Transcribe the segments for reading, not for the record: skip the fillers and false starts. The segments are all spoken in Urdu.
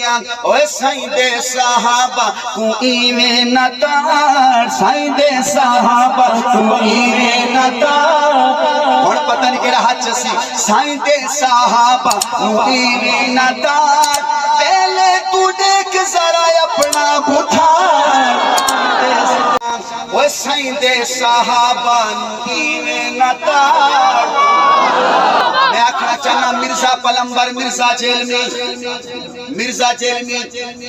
اوے سائیں دے صحابہ کو ایویں نہ تار، سائیں دے صحابہ کو ایویں نہ تار، ہن پتہ نہیں کیڑا ہاتھ سی، سائیں دے صحابہ کو ایویں نہ تار، پہلے تو دیکھ ذرا اپنا بٹھار، اوے سائیں دے صحابہ کو ایویں نہ تار۔ میں آکھنا چاہنا مرزا پلمبر، مرزا جیلمی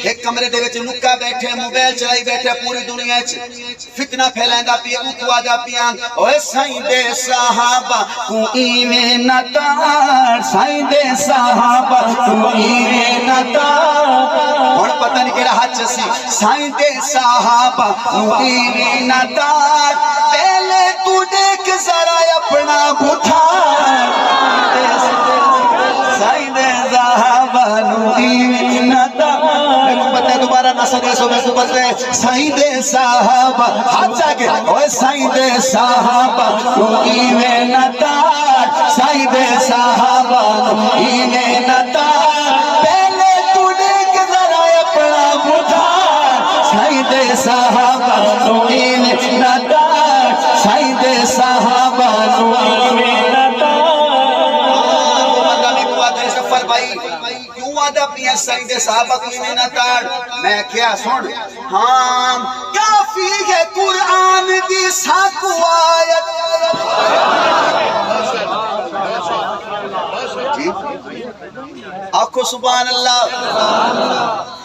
ایک کمرے دے وچ نکا بیٹھے، موبائل چلائی بیٹھے، پوری دنیا وچ فتنہ پھیلاندا پیا، اوتو آدا پیا، اوے سائیں دے صحابہ کو ایویں نہ تار، سائیں دے صحابہ کو ایویں نہ تار، ہن پتہ نہیں کیڑا ہاتھ سی، سائیں دے صحابہ کو ایویں نہ تار، پہلے تو دیکھ ذرا اپنا بٹھار، سائیں دے صحابہ کو ایویں نہ تار، میں کو پتہ ہے دوبارہ نہ سکے سو میں کو پتہ ہے، سائیں دے صحابہ ہاتھ جاگے، اوے سائیں دے صحابہ کو ایویں نہ تار، سائیں دے صحابہ کو ایویں نہ تار، پہلے تو دیکھ ذرا اپنا بٹھار، سائیں دے صحابہ کو ایویں نہ تار، سائیں دے صحابہ کو ایویں نہ تار۔ کیوں آدھا اپنی سائیں دے صحابہ کو ایویں نہ تار؟ میں کیا سن، ہاں کافی ہے قرآن دی ساکو آیت، آنکھو سبحان اللہ،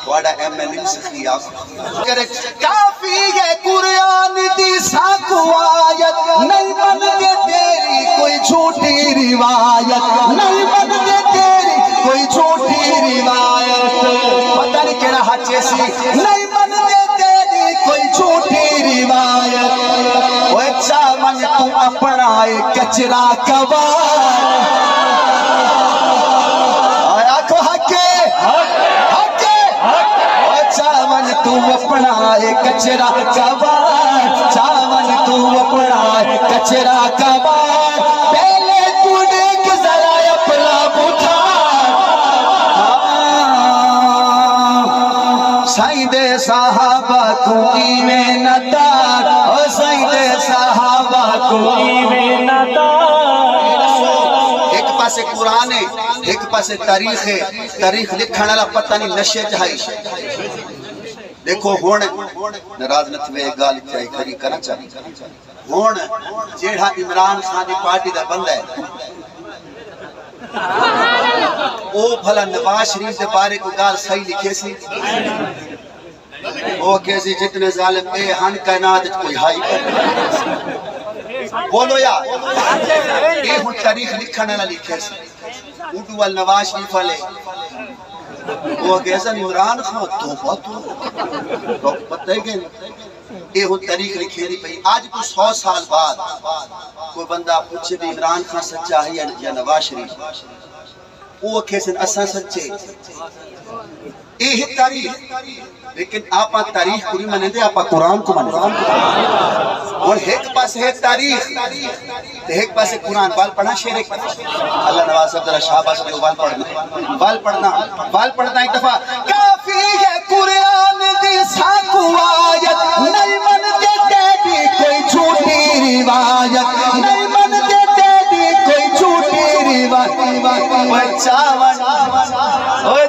واڑا ایم ایل ایم سخی آنکھو، کافی ہے قرآن دی ساکو آیت، نہیں بنتے تیری کوئی جھوٹی روایت، نہیں بنتے تیری کوئی جھوٹی روایت، پتہ نہیں کیڑا ہاتھ سی، نہیں بنتے تیری کوئی جھوٹی روایت، اوے چاون تو اپنا ایک کچرا کبار، تو اپنا کچرا کبار، چاون تو اپنا کچرا کبار، پہلے تو دیکھ ذرا اپنا بٹھار، سائیں دے صحابہ کو ایویں نہ تار، او سائیں دے صحابہ کو ایویں نہ تار۔ ایک پاسے قرآن ہے، ایک پاسے تاریخ ہے، تاریخ لکھن والا پتہ نہیں نشے چاہی، دیکھو ہون ناراض نہ تھے گال چاہی کھری کرنا چاہی، ہون جیڑا عمران خان دی پارٹی دا بندہ ہے او بھلا نواز شریف دے بارے کو گال صحیح لکھے سی، او کیسی جتنے ظالم اے ہن کائنات کوئی ہائی بولو یا اے ہن تاریخ لکھنے نہ لکھے سی، اردو وال نواز شریف والے وہ کیسا عمران خان توبہ تو پتہ ہے کہ یہ ہو تاریخ لکھی نہیں پئی، آج کو 100 سال بعد کوئی بندہ پوچھے بھی عمران خان سچا ہے یا نواز شریف، وہ کیسے اساں سچے، یہ ہے تاریخ، لیکن آپا تاریخ کو نہیں منے دے، آپا قرآن کو منے دے، اور ایک پاس ہے تاریخ ایک پاس ہے قرآن، بال پڑھنا شیر ایک اللہ نواز صاحب ذرا شاباش دیو، بال پڑھنا ایک دفعہ، کافی ہے قرآن دی ساکو آیت، نہیں منتے تیری کوئی جھوٹی روایت، نہیں منتے تیری کوئی جھوٹی روایت، اوہ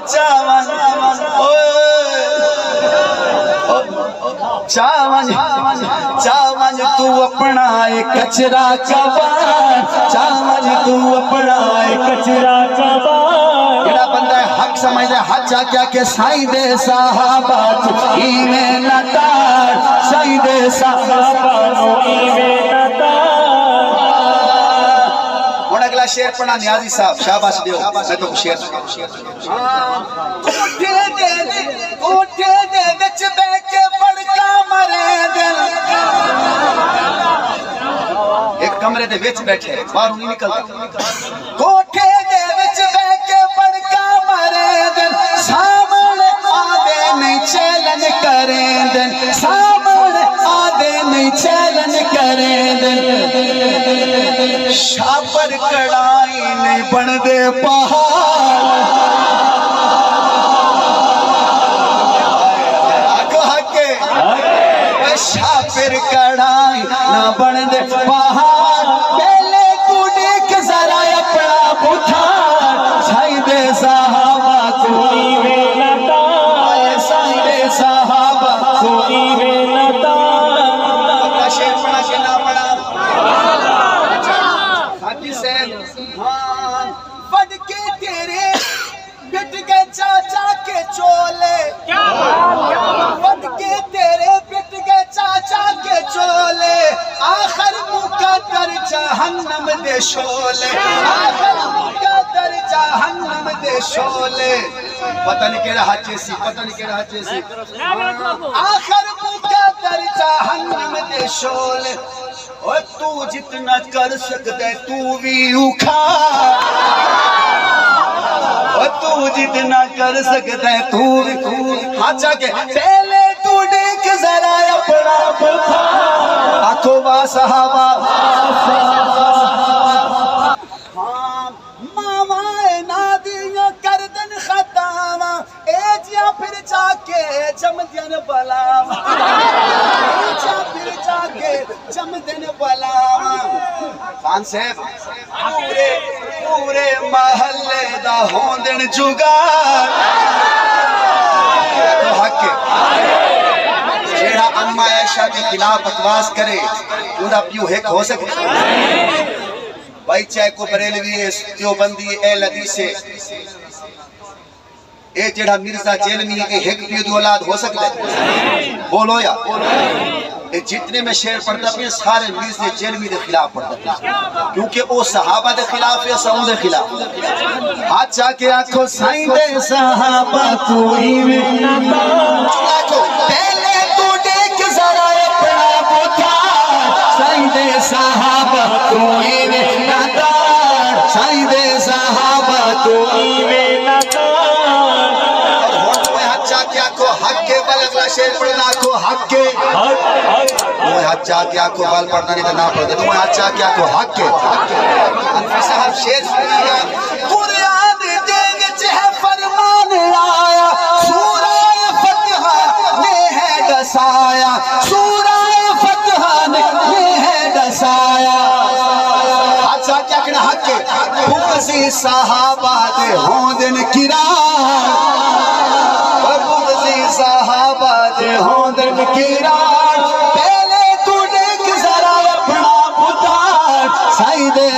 چاون چاون تو اپنا کچرا کبار، چاون تو اپنا کچرا کبار، یہ بندہ حق سمجھے، حق چاہ کیا کہ سائیں دے صحابہ کو ایویں نہ تار، سائیں دے صحابہ کو ایویں نہ تار۔ ہن اگلا شعر پڑھنا نیازی صاحب، شاباش دیو، میں تو شعر کوٹھے دے وچ بیٹھ کے پڑھتا مرے دل، ایک کمرے دے وچ بیٹھے باہر نہیں نکلتا، کوٹھے دے وچ بیٹھ کے پڑھتا مرے دل، سامنے آدھے نہیں چیلنج کریں دل، سامنے آدھے نہیں چیلنج کریں دل، شاپر کڑائی نہیں بن دے پہاڑ، نہ بن دے پہاڑ پہلے تو دیکھ ذرا اپنا پتھر سائی دے صحابہ کوئی ویلتا سائی دے صحابہ کوئی ویلتا شیر پڑھا کہ نہ پڑھا حاجی صاحب بڑھ کے تیرے پٹ گئے چاچا کے چولے بڑھ کے تیرے پٹ گئے چاچا کے چولے آخر مقدر جہنم دے شولے آخر مقدر جہنم دے شولے پتہ نہیں کہہ رہا چیسی پتہ نہیں کہہ رہا چیسی آخر مقدر جہنم دے شولے اور تو جتنا کر سکتے تو بھی اکھاڑ اور تو جتنا کر سکتے تو بھی اچھا کہ پہلے تو دیکھ ذرا اپنا پتھر آنکھوں با صحابہ مامائے نادیاں کردن خطاواں ایجیاں پھر جا کے جمدین بلاواں ایجیاں پھر جا کے جمدین بلاواں خان صاحب پورے محلے دا ہوندن جگار تو حق ہے جیڑا اما عائشہ کے خلاف بکواس کرے پورا پیو ہیک ہو سکے بھائی چاہے کو بریلوی ہے دیوبندی اہل حدیث ہے اے جڑا مرزا جیلمی ہے ایک پیو دی اولاد ہو سکتا ہے بولو یا اے جتنے میں شعر پڑھتا بھی سارے مرزا جیلمی دے خلاف پڑھتا بھی کیونکہ او صحابہ دے خلاف ہے سعود دے خلاف ہاتھ چاہ کے آنکھوں سائیں دے صحابہ کوئی ویلتا پہلے تو دیکھ ذرا اپنا پتھر سائیں دے صحابہ کوئی ویلتا سائیں دے صحابہ کوئی ویلتا حق کے بل اگلا شیر پڑھنا کو حق کے تمہیں حق چاہ کے آنکھوں بل پڑھنا نہیں تو نہ پڑھتے تمہیں حق چاہ کے آنکھوں حق کے انفی صاحب شیر سنیا قرآن دیں چہ فرمان آیا سورہ فتحہ نے ہے ڈسایا سورہ فتحہ نے ہے ڈسایا حق چاہ کے آنکھنا حق کے خوشی صحابہ دے ہوندن کرام صحابہ دے ہوندن کرام پہلے تو دیکھ ذرا اپنا پتھر سائی دے